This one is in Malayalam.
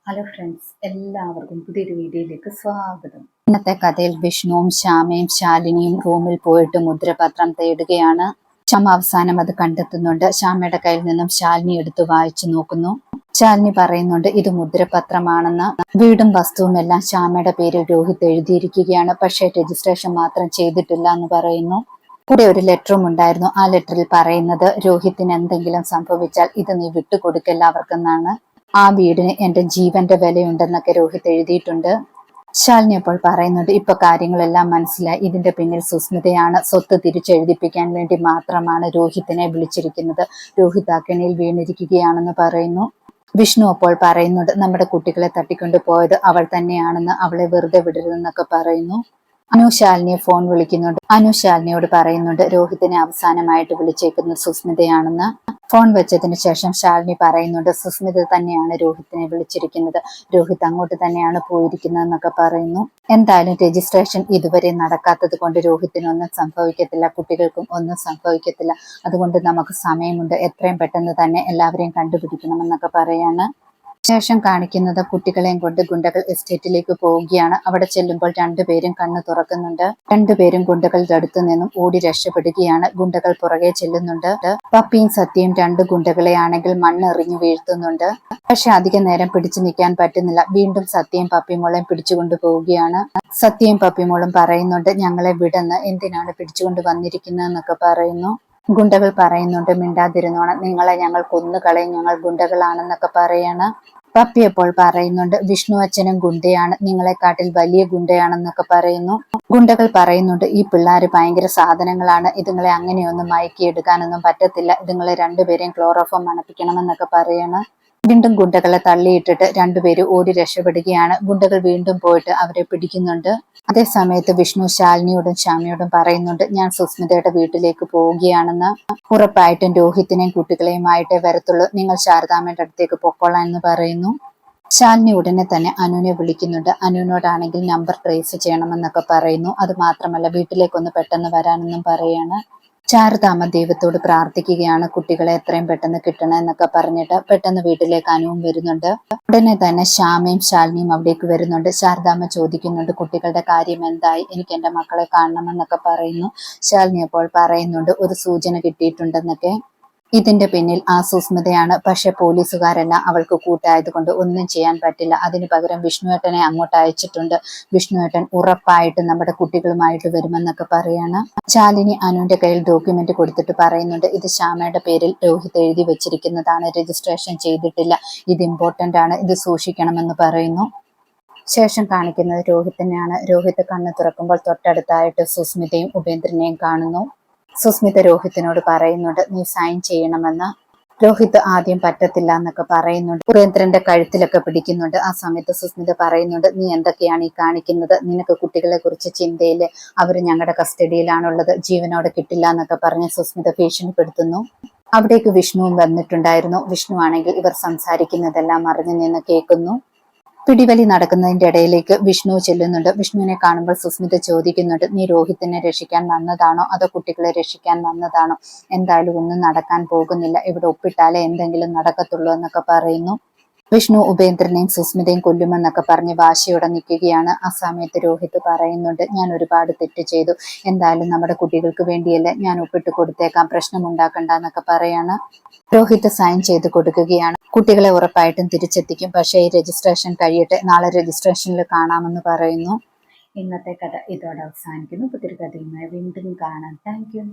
ഹലോ ഫ്രണ്ട്സ്, എല്ലാവർക്കും പുതിയൊരു വീഡിയോയിലേക്ക് സ്വാഗതം. ഇന്നത്തെ കഥയിൽ വിഷ്ണുവും ശ്യാമയും ശാലിനിയും റൂമിൽ പോയിട്ട് മുദ്രപത്രം തേടുകയാണ്. ശ്യാമ അവസാനം അത് കണ്ടെത്തുന്നുണ്ട്. ശ്യാമയുടെ കയ്യിൽ നിന്നും ശാലിനി എടുത്ത് വായിച്ചു നോക്കുന്നു. ശാലിനി പറയുന്നുണ്ട് ഇത് മുദ്രപത്രമാണെന്ന്. വീടും വസ്തുവും എല്ലാം ശ്യാമയുടെ പേരിൽ രോഹിത് എഴുതിയിരിക്കുകയാണ്. പക്ഷേ രജിസ്ട്രേഷൻ മാത്രം ചെയ്തിട്ടില്ല എന്ന് പറയുന്നു. കൂടെ ഒരു ലെറ്ററും ഉണ്ടായിരുന്നു. ആ ലെറ്ററിൽ പറയുന്നത് രോഹിത്തിന് എന്തെങ്കിലും സംഭവിച്ചാൽ ഇത് നീ വിട്ടുകൊടുക്കില്ല അവർക്കെന്നാണ്. ആ വീടിന് എന്റെ ജീവന്റെ വിലയുണ്ടെന്നൊക്കെ രോഹിത് എഴുതിയിട്ടുണ്ട്. ശാലിനി അപ്പോൾ പറയുന്നുണ്ട് ഇപ്പൊ കാര്യങ്ങളെല്ലാം മനസ്സിലായി. ഇതിന്റെ പിന്നിൽ സുസ്മിതയാണ്. സ്വത്ത് തിരിച്ചെഴുതിപ്പിക്കാൻ വേണ്ടി മാത്രമാണ് രോഹിത്തിനെ വിളിച്ചിരിക്കുന്നത്. രോഹിത് ആ കെണിയിൽ വീണിരിക്കുകയാണെന്ന് പറയുന്നു. വിഷ്ണു അപ്പോൾ പറയുന്നുണ്ട് നമ്മുടെ കുട്ടികളെ തട്ടിക്കൊണ്ടു പോയത് അവൾ തന്നെയാണെന്ന്, അവളെ വെറുതെ വിടരുതെന്നൊക്കെ പറയുന്നു. അനു ശാലിനിയെ ഫോൺ വിളിക്കുന്നുണ്ട്. അനു ശാലിനിയോട് പറയുന്നുണ്ട് രോഹിത്തിനെ അവസാനമായിട്ട് വിളിച്ചേക്കുന്നത് സുസ്മിതയാണെന്ന്. ഫോൺ വെച്ചതിന് ശേഷം ശാലിനി പറയുന്നുണ്ട് സുസ്മിത തന്നെയാണ് രോഹിത്തിനെ വിളിച്ചിരിക്കുന്നത്. രോഹിത് അങ്ങോട്ട് തന്നെയാണ് പോയിരിക്കുന്നത് എന്നൊക്കെ പറയുന്നു. എന്തായാലും രജിസ്ട്രേഷൻ ഇതുവരെ നടക്കാത്തത് കൊണ്ട് രോഹിത്തിനൊന്നും സംഭവിക്കത്തില്ല, കുട്ടികൾക്കും ഒന്നും സംഭവിക്കത്തില്ല. അതുകൊണ്ട് നമുക്ക് സമയമുണ്ട്, എത്രയും പെട്ടെന്ന് തന്നെ എല്ലാവരെയും കണ്ടുപിടിക്കണമെന്നൊക്കെ പറയാണ്. ശേഷം കാണിക്കുന്നത് കുട്ടികളെയും കൊണ്ട് ഗുണ്ടകൾ എസ്റ്റേറ്റിലേക്ക് പോവുകയാണ്. അവിടെ ചെല്ലുമ്പോൾ രണ്ടുപേരും കണ്ണു തുറക്കുന്നുണ്ട്. രണ്ടുപേരും ഗുണ്ടകളുടെ അടുത്ത് നിന്നും ഓടി രക്ഷപ്പെടുകയാണ്. ഗുണ്ടകൾ പുറകെ ചെല്ലുന്നുണ്ട്. പപ്പിയും സത്യയും രണ്ട് ഗുണ്ടകളെ ആണെങ്കിൽ മണ്ണെറിഞ്ഞു വീഴ്ത്തുന്നുണ്ട്. പക്ഷെ അധിക നേരം പിടിച്ചു നിൽക്കാൻ പറ്റുന്നില്ല. വീണ്ടും സത്യയും പപ്പിമോളെയും പിടിച്ചുകൊണ്ടു പോവുകയാണ്. സത്യയും പപ്പിമോളും പറയുന്നുണ്ട് ഞങ്ങളെ വിടുന്ന്, എന്തിനാണ് പിടിച്ചുകൊണ്ട് വന്നിരിക്കുന്നതെന്നൊക്കെ പറയുന്നു. ഗുണ്ടകൾ പറയുന്നുണ്ട് മിണ്ടാതിരുന്നോണം, നിങ്ങളെ ഞങ്ങൾ കൊന്നുകളയും, ഞങ്ങൾ ഗുണ്ടകളാണെന്നൊക്കെ പറയാണ്. പപ്പി അപ്പോൾ പറയുന്നുണ്ട് വിഷ്ണു അച്ഛനും ഗുണ്ടയാണ്, നിങ്ങളെക്കാട്ടിൽ വലിയ ഗുണ്ടയാണെന്നൊക്കെ പറയുന്നു. ഗുണ്ടകൾ പറയുന്നുണ്ട് ഈ പിള്ളേര് ഭയങ്കര സാധനങ്ങളാണ്, ഇതുങ്ങളെ അങ്ങനെയൊന്നും മയക്കിയെടുക്കാനൊന്നും പറ്റത്തില്ല, ഇതുങ്ങളെ രണ്ടുപേരെയും ക്ലോറോഫോം മണപ്പിക്കണമെന്നൊക്കെ പറയാണ്. വീണ്ടും ഗുണ്ടകളെ തള്ളിയിട്ടിട്ട് രണ്ടുപേരും ഓടി രക്ഷപ്പെടുകയാണ്. ഗുണ്ടകൾ വീണ്ടും പോയിട്ട് അവരെ പിടിക്കുന്നുണ്ട്. അതേ സമയത്ത് വിഷ്ണു ശാലിനിയോടും ശ്യാമയോടും പറയുന്നുണ്ട് ഞാൻ സുസ്മിതയുടെ വീട്ടിലേക്ക് പോവുകയാണെന്ന്. ഉറപ്പായിട്ടും രോഹിത്തിനെയും കുട്ടികളെയുമായിട്ടേ വരത്തുള്ളൂ, നിങ്ങൾ ശാരദാമ്മയുടെ അടുത്തേക്ക് പൊക്കോളാം എന്ന് പറയുന്നു. ശാലിനി ഉടനെ തന്നെ അനുവിനെ വിളിക്കുന്നുണ്ട്. അനുവിനോടാണെങ്കിൽ നമ്പർ ട്രേസ് ചെയ്യണമെന്നൊക്കെ പറയുന്നു. അത് മാത്രമല്ല വീട്ടിലേക്കൊന്ന് പെട്ടെന്ന് വരാനെന്നും പറയാണ്. ശാരദാമ്മ ദൈവത്തോട് പ്രാർത്ഥിക്കുകയാണ് കുട്ടികളെ എത്രയും പെട്ടെന്ന് കിട്ടണം എന്നൊക്കെ പറഞ്ഞിട്ട്. പെട്ടെന്ന് വീട്ടിലേക്ക് അനുവും വരുന്നുണ്ട്. ഉടനെ തന്നെ ശ്യാമയും ശാലിനിയും അവിടേക്ക് വരുന്നുണ്ട്. ശാരദാമ്മ ചോദിക്കുന്നുണ്ട് കുട്ടികളുടെ കാര്യം എന്തായി, എനിക്ക് എന്റെ മക്കളെ കാണണമെന്നൊക്കെ പറയുന്നു. ശാലിനി അപ്പോൾ പറയുന്നുണ്ട് ഒരു സൂചന കിട്ടിയിട്ടുണ്ടെന്നൊക്കെ. ഇതിന്റെ പിന്നിൽ ആ സുസ്മിതയാണ്. പക്ഷെ പോലീസുകാരെല്ലാം അവൾക്ക് കൂട്ടായതുകൊണ്ട് ഒന്നും ചെയ്യാൻ പറ്റില്ല. അതിനു പകരം വിഷ്ണുവേട്ടനെ അങ്ങോട്ട് അയച്ചിട്ടുണ്ട്. വിഷ്ണുവേട്ടൻ ഉറപ്പായിട്ട് നമ്മുടെ കുട്ടികളുമായിട്ട് വരുമെന്നൊക്കെ പറയാണ്. ശാലിനി അനുവിന്റെ കയ്യിൽ ഡോക്യുമെന്റ് കൊടുത്തിട്ട് പറയുന്നുണ്ട് ഇത് ശ്യാമയുടെ പേരിൽ രോഹിത് എഴുതി വെച്ചിരിക്കുന്നതാണ്, രജിസ്ട്രേഷൻ ചെയ്തിട്ടില്ല, ഇത് ഇമ്പോർട്ടന്റ് ആണ്, ഇത് സൂക്ഷിക്കണമെന്ന് പറയുന്നു. ശേഷം കാണിക്കുന്നത് രോഹിത്തിനെയാണ്. രോഹിത് കണ്ണ് തുറക്കുമ്പോൾ തൊട്ടടുത്തായിട്ട് സുസ്മിതയും ഉപേന്ദ്രനെയും കാണുന്നു. സുസ്മിത രോഹിത്തിനോട് പറയുന്നുണ്ട് നീ സൈൻ ചെയ്യണമെന്ന്. രോഹിത് ആദ്യം പറ്റത്തില്ല എന്നൊക്കെ പറയുന്നുണ്ട്. ഉപേന്ദ്രന്റെ കഴുത്തിലൊക്കെ പിടിക്കുന്നുണ്ട്. ആ സമയത്ത് സുസ്മിത പറയുന്നുണ്ട് നീ എന്തൊക്കെയാണ് ഈ കാണിക്കുന്നത്, നിനക്ക് കുട്ടികളെ കുറിച്ച് ചിന്തയില്, അവര് ഞങ്ങളുടെ കസ്റ്റഡിയിലാണുള്ളത്, ജീവനോടെ കിട്ടില്ല എന്നൊക്കെ പറഞ്ഞ് സുസ്മിത ഭീഷണിപ്പെടുത്തുന്നു. അവിടേക്ക് വിഷ്ണുവും വന്നിട്ടുണ്ടായിരുന്നു. വിഷ്ണു ആണെങ്കിൽ ഇവർ സംസാരിക്കുന്നതെല്ലാം അറിഞ്ഞു നിന്ന് കേൾക്കുന്നു. പിടിവലി നടക്കുന്നതിന്റെ ഇടയിലേക്ക് വിഷ്ണു ചെല്ലുന്നുണ്ട്. വിഷ്ണുവിനെ കാണുമ്പോൾ സുസ്മിത ചോദിക്കുന്നുണ്ട് നീ രോഹിത്തിനെ രക്ഷിക്കാൻ വന്നതാണോ അതോ കുട്ടികളെ രക്ഷിക്കാൻ വന്നതാണോ, എന്തായാലും ഒന്നും നടക്കാൻ പോകുന്നില്ല, ഇവിടെ ഒപ്പിട്ടാലേ എന്തെങ്കിലും നടക്കത്തുള്ളൂ എന്നൊക്കെ പറയുന്നു. വിഷ്ണു ഉപേന്ദ്രനെയും സുസ്മിതയും കൊല്ലുമെന്നൊക്കെ പറഞ്ഞ് വാശിയോടെ നിൽക്കുകയാണ്. ആ സമയത്ത് രോഹിത് പറയുന്നുണ്ട് ഞാൻ ഒരുപാട് തെറ്റ് ചെയ്തു, എന്തായാലും നമ്മുടെ കുട്ടികൾക്ക് വേണ്ടിയല്ലേ, ഞാൻ ഒപ്പിട്ട് കൊടുത്തേക്കാം, പ്രശ്നമുണ്ടാക്കണ്ട എന്നൊക്കെ പറയാണ്. രോഹിത് സൈൻ ചെയ്ത് കൊടുക്കുകയാണ്. കുട്ടികളെ ഉറപ്പായിട്ടും തിരിച്ചെത്തിക്കും, പക്ഷേ ഈ രജിസ്ട്രേഷൻ കഴിയട്ടെ, നാളെ രജിസ്ട്രേഷനിൽ കാണാമെന്ന് പറയുന്നു. ഇന്നത്തെ കഥ ഇതോടെ അവസാനിക്കുന്നു. പുതിയൊരു കഥയുമായി വീണ്ടും കാണാം. Thank you.